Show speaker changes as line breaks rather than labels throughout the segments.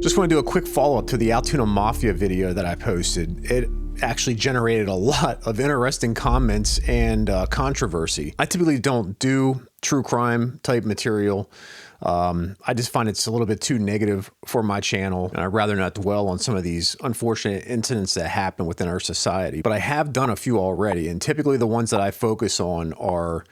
Just want to do a quick follow-up to the Altoona Mafia video that I posted. It actually generated a lot of interesting comments and controversy. I typically don't do true crime type material. I just find it's a little bit too negative for my channel, and I'd rather not dwell on some of these unfortunate incidents that happen within our society. But I have done a few already, and typically the ones that I focus on are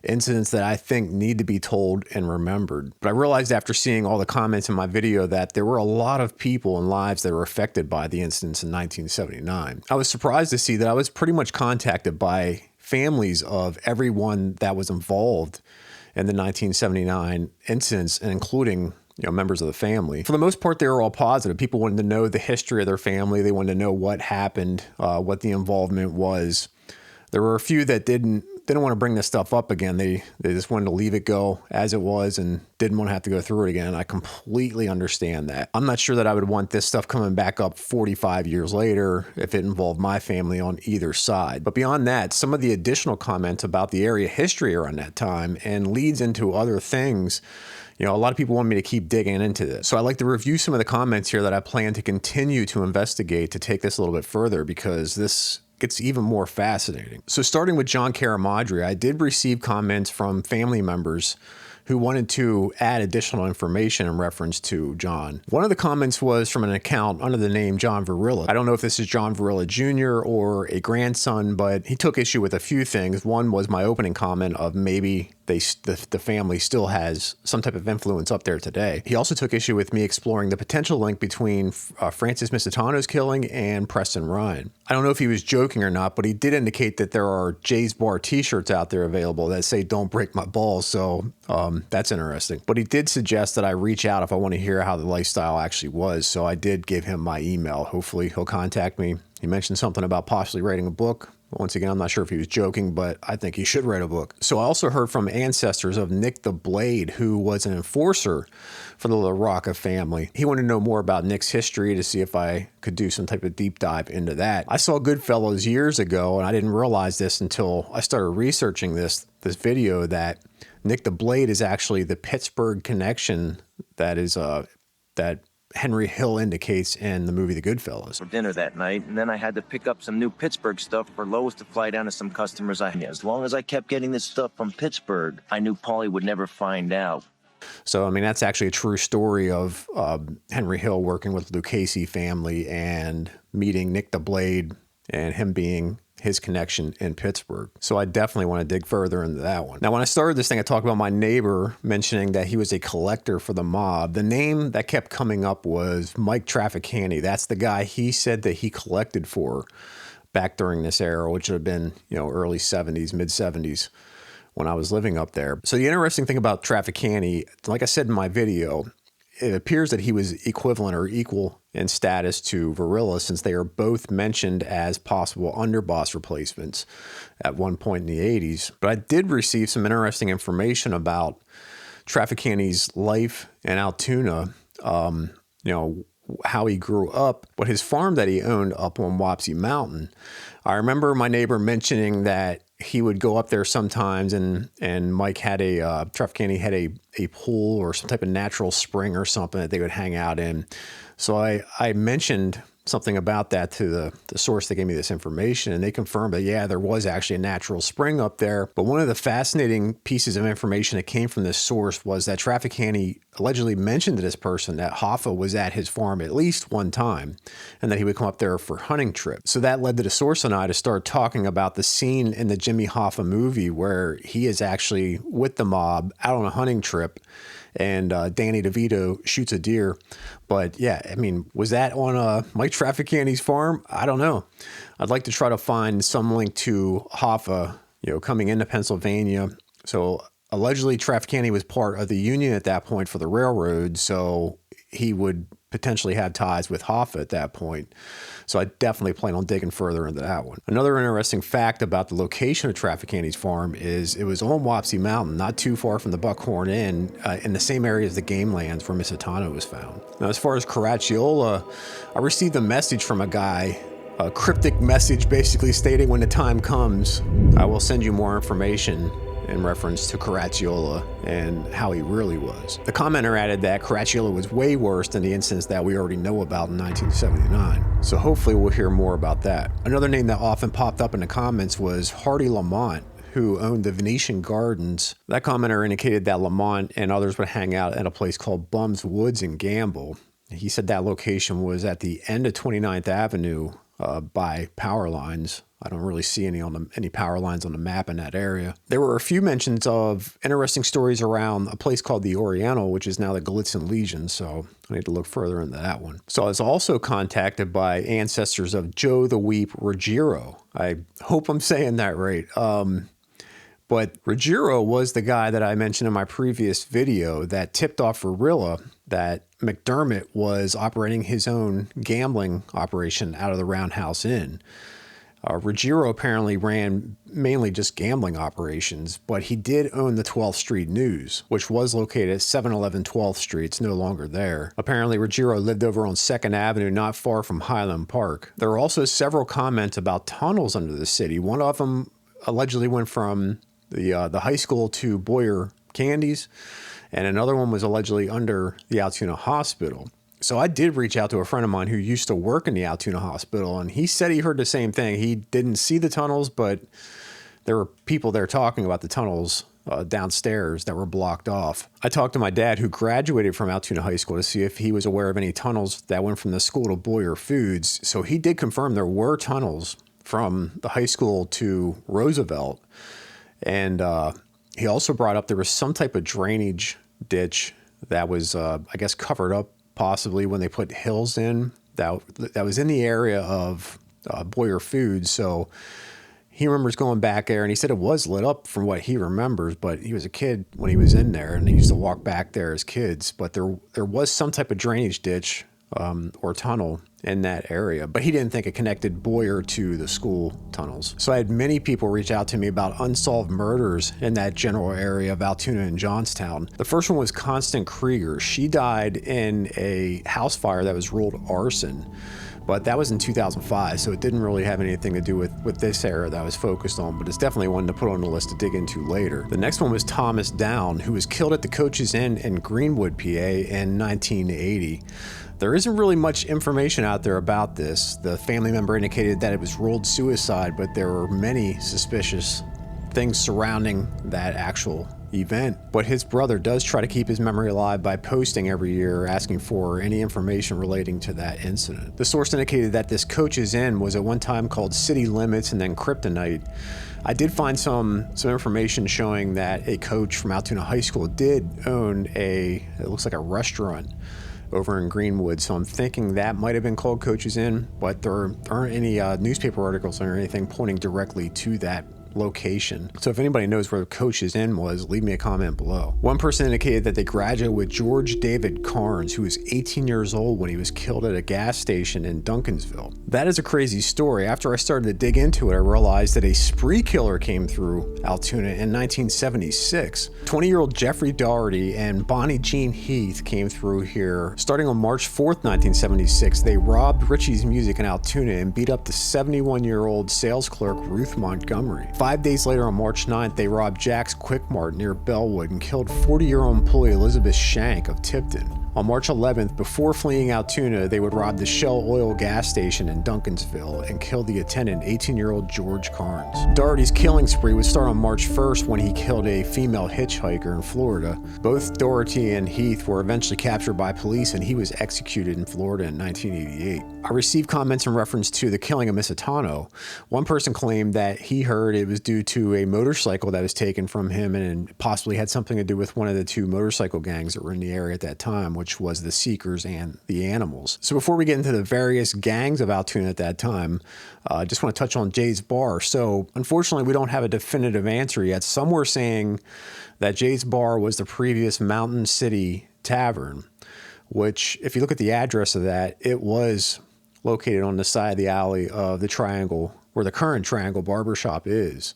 incidents that I think need to be told and remembered. But I realized after seeing all the comments in my video that there were a lot of people and lives that were affected by the incidents in 1979. I was surprised to see that I was pretty much contacted by families of everyone that was involved in the 1979 incidents, and including members of the family. For the most part, they were all positive. People wanted to know the history of their family. They wanted to know what happened, what the involvement was. There were a few that didn't want to bring this stuff up again. They just wanted to leave it go as it was and didn't want to have to go through it again. I completely understand that. I'm not sure that I would want this stuff coming back up 45 years later if it involved my family on either side. But beyond that, some of the additional comments about the area history around that time and leads into other things. A lot of people want me to keep digging into this. So I'd like to review some of the comments here that I plan to continue to investigate to take this a little bit further, because this gets even more fascinating. So starting with John Caramadri, I did receive comments from family members who wanted to add additional information in reference to John. One of the comments was from an account under the name John Verilla. I don't know if this is John Verilla Jr. or a grandson, but he took issue with a few things. One was my opening comment of maybe the family still has some type of influence up there today. He also took issue with me exploring the potential link between Francis Misitano's killing and Preston Ryan. I don't know if he was joking or not, but he did indicate that there are Jay's Bar t-shirts out there available that say "Don't break my balls," so that's interesting. But he did suggest that I reach out if I want to hear how the lifestyle actually was, so I did give him my email. Hopefully he'll contact me. He mentioned something about possibly writing a book. Once again, I'm not sure if he was joking, but I think he should write a book. So I also heard from ancestors of Nick the Blade, who was an enforcer for the LaRocca family. He wanted to know more about Nick's history to see if I could do some type of deep dive into that. I saw Goodfellas years ago, and I didn't realize this until I started researching this video, that Nick the Blade is actually the Pittsburgh connection that is that Henry Hill indicates in the movie The Goodfellas.
For dinner that night, and then I had to pick up some new Pittsburgh stuff for Lois to fly down to some customers I had. As long as I kept getting this stuff from Pittsburgh, I knew Paulie would never find out.
So, I mean, that's actually a true story of Henry Hill working with the Lucchese family and meeting Nick the Blade and him being his connection in Pittsburgh. So I definitely want to dig further into that one. Now, when I started this thing, I talked about my neighbor mentioning that he was a collector for the mob. The name that kept coming up was Mike Traficante. That's the guy he said that he collected for back during this era, which would have been, early 70s, mid 70s when I was living up there. So the interesting thing about Traficante, like I said in my video, it appears that he was equivalent or equal in status to Verilla, since they are both mentioned as possible underboss replacements at one point in the 80s. But I did receive some interesting information about Traficante's life in Altoona, how he grew up, but his farm that he owned up on Wapsie Mountain. I remember my neighbor mentioning that he would go up there sometimes, and Mike had Traficante had a pool or some type of natural spring or something that they would hang out in. So I mentioned something about that to the source that gave me this information, and they confirmed that, yeah, there was actually a natural spring up there. But one of the fascinating pieces of information that came from this source was that Traficante allegedly mentioned to this person that Hoffa was at his farm at least one time, and that he would come up there for hunting trips. So that led to the source and I to start talking about the scene in the Jimmy Hoffa movie where he is actually with the mob out on a hunting trip, and Danny DeVito shoots a deer. But yeah, I mean, was that on Mike Traficante's farm? I don't know. I'd like to try to find some link to Hoffa, coming into Pennsylvania. So allegedly Traficante was part of the union at that point for the railroad, so he would potentially have ties with Hoffa at that point. So I definitely plan on digging further into that one. Another interesting fact about the location of Traficante's farm is it was on Wapsie Mountain, not too far from the Buckhorn Inn, in the same area as the game lands where Misitano was found. Now, as far as Carracciola, I received a message from a guy, a cryptic message basically stating, when the time comes, I will send you more information in reference to Caracciola and how he really was. The commenter added that Caracciola was way worse than the incidents that we already know about in 1979. So hopefully we'll hear more about that. Another name that often popped up in the comments was Hardy Lamont, who owned the Venetian Gardens. That commenter indicated that Lamont and others would hang out at a place called Bum's Woods and gamble. He said that location was at the end of 29th Avenue by power lines. I don't really see any power lines on the map in that area. There were a few mentions of interesting stories around a place called the Oriental, which is now the Gallitzin Legion, so I need to look further into that one. So I was also contacted by ancestors of Joe the Weep Ruggiero. I hope I'm saying that right. But Ruggiero was the guy that I mentioned in my previous video that tipped off Verilla that McDermott was operating his own gambling operation out of the Roundhouse Inn. Ruggiero apparently ran mainly just gambling operations, but he did own the 12th Street News, which was located at 711 12th Street. It's no longer there. Apparently, Ruggiero lived over on 2nd Avenue, not far from Highland Park. There were also several comments about tunnels under the city. One of them allegedly went from the high school to Boyer Candies, and another one was allegedly under the Altoona Hospital. So I did reach out to a friend of mine who used to work in the Altoona Hospital, and he said he heard the same thing. He didn't see the tunnels, but there were people there talking about the tunnels downstairs that were blocked off. I talked to my dad, who graduated from Altoona High School, to see if he was aware of any tunnels that went from the school to Boyer Foods. So he did confirm there were tunnels from the high school to Roosevelt. And he also brought up there was some type of drainage ditch that was, I guess, covered up possibly when they put hills in. That was in the area of Boyer Foods. So he remembers going back there, and he said it was lit up from what he remembers, but he was a kid when he was in there, and he used to walk back there as kids. But there was some type of drainage ditch or tunnel in that area, but he didn't think it connected Boyer to the school tunnels. So I had many people reach out to me about unsolved murders in that general area of Altoona and Johnstown. The first one was Constance Krieger. She died in a house fire that was ruled arson, but that was in 2005, so it didn't really have anything to do with this area that I was focused on, but it's definitely one to put on the list to dig into later. The next one was Thomas Down, who was killed at the Coach's Inn in Greenwood, PA in 1980. There isn't really much information out there about this. The family member indicated that it was ruled suicide, but there were many suspicious things surrounding that actual event. But his brother does try to keep his memory alive by posting every year asking for any information relating to that incident. The source indicated that this Coach's Inn was at one time called City Limits and then Kryptonite. I did find some information showing that a coach from Altoona High School did own it looks like a restaurant over in Greenwood, so I'm thinking that might have been called Coach's Inn, but there aren't any newspaper articles or anything pointing directly to that location. So if anybody knows where Coach's Inn was, leave me a comment below. One person indicated that they graduated with George David Carnes, who was 18 years old when he was killed at a gas station in Duncansville. That is a crazy story. After I started to dig into it, I realized that a spree killer came through Altoona in 1976. 20-year-old Jeffrey Doherty and Bonnie Jean Heath came through here. Starting on March 4th, 1976, they robbed Richie's Music in Altoona and beat up the 71-year-old sales clerk Ruth Montgomery. 5 days later, on March 9th, they robbed Jack's Quick Mart near Bellwood and killed 40-year-old employee Elizabeth Shank of Tipton. On March 11th, before fleeing Altoona, they would rob the Shell Oil gas station in Duncansville and kill the attendant, 18-year-old George Carnes. Doherty's killing spree would start on March 1st when he killed a female hitchhiker in Florida. Both Doherty and Heath were eventually captured by police, and he was executed in Florida in 1988. I received comments in reference to the killing of Misitano. One person claimed that he heard it was due to a motorcycle that was taken from him and possibly had something to do with one of the two motorcycle gangs that were in the area at that time, which was the Seekers and the Animals. So before we get into the various gangs of Altoona at that time, I just want to touch on Jay's Bar. So unfortunately, we don't have a definitive answer yet. Some were saying that Jay's Bar was the previous Mountain City Tavern, which, if you look at the address of that, it was located on the side of the alley of the Triangle, where the current Triangle Barbershop is.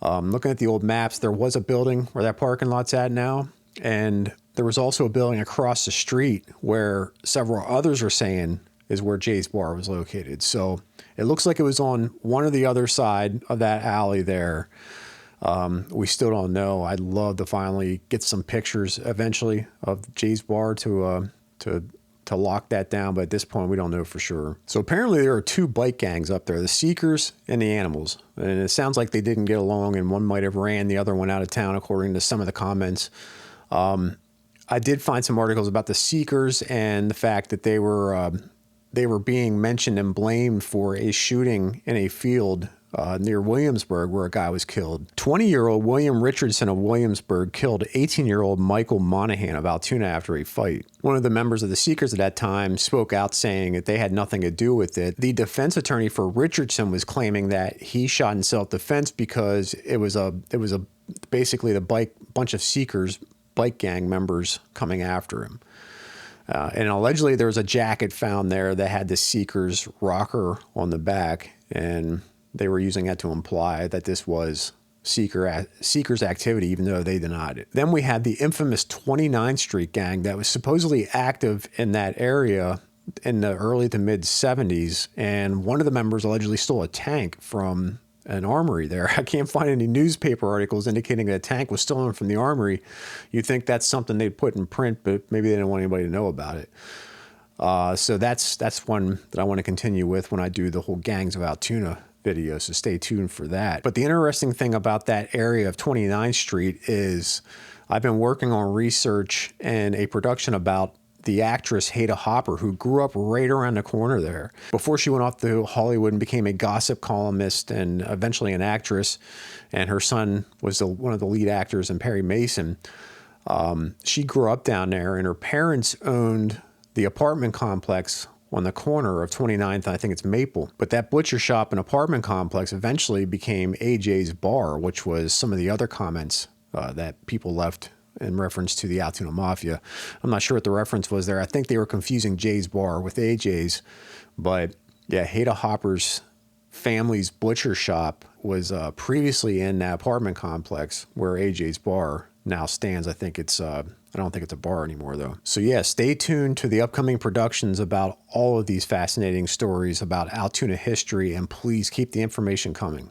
Looking at the old maps, there was a building where that parking lot's at now, and there was also a building across the street where several others are saying is where Jay's Bar was located. So it looks like it was on one or the other side of that alley there. We still don't know. I'd love to finally get some pictures eventually of Jay's Bar to lock that down, but at this point we don't know for sure. So apparently there are two bike gangs up there, the Seekers and the Animals. And it sounds like they didn't get along and one might have ran the other one out of town according to some of the comments. I did find some articles about the Seekers and the fact that they were being mentioned and blamed for a shooting in a field near Williamsburg where a guy was killed. 20-year-old William Richardson of Williamsburg killed 18-year-old Michael Monahan of Altoona after a fight. One of the members of the Seekers at that time spoke out saying that they had nothing to do with it. The defense attorney for Richardson was claiming that he shot in self-defense because it was basically the bunch of Seekers bike gang members coming after him. And allegedly there was a jacket found there that had the Seekers rocker on the back, and they were using that to imply that this was Seekers activity, even though they denied it. Then we had the infamous 29th Street gang that was supposedly active in that area in the early to mid 70s. And one of the members allegedly stole a tank from an armory there. I can't find any newspaper articles indicating that a tank was stolen from the armory. You'd think that's something they'd put in print, but maybe they didn't want anybody to know about it. So that's one that I want to continue with when I do the whole Gangs of Altoona video, so stay tuned for that. But the interesting thing about that area of 29th Street is I've been working on research and a production about the actress Haida Hopper, who grew up right around the corner there. Before she went off to Hollywood and became a gossip columnist and eventually an actress, and her son was one of the lead actors in Perry Mason, she grew up down there, and her parents owned the apartment complex on the corner of 29th, I think it's Maple. But that butcher shop and apartment complex eventually became AJ's Bar, which was some of the other comments that people left in reference to the Altoona Mafia. I'm not sure what the reference was there. I think they were confusing Jay's Bar with AJ's. But yeah, Haida Hopper's family's butcher shop was previously in that apartment complex where AJ's Bar now stands. I don't think it's a bar anymore, though. So yeah, stay tuned to the upcoming productions about all of these fascinating stories about Altoona history, and please keep the information coming.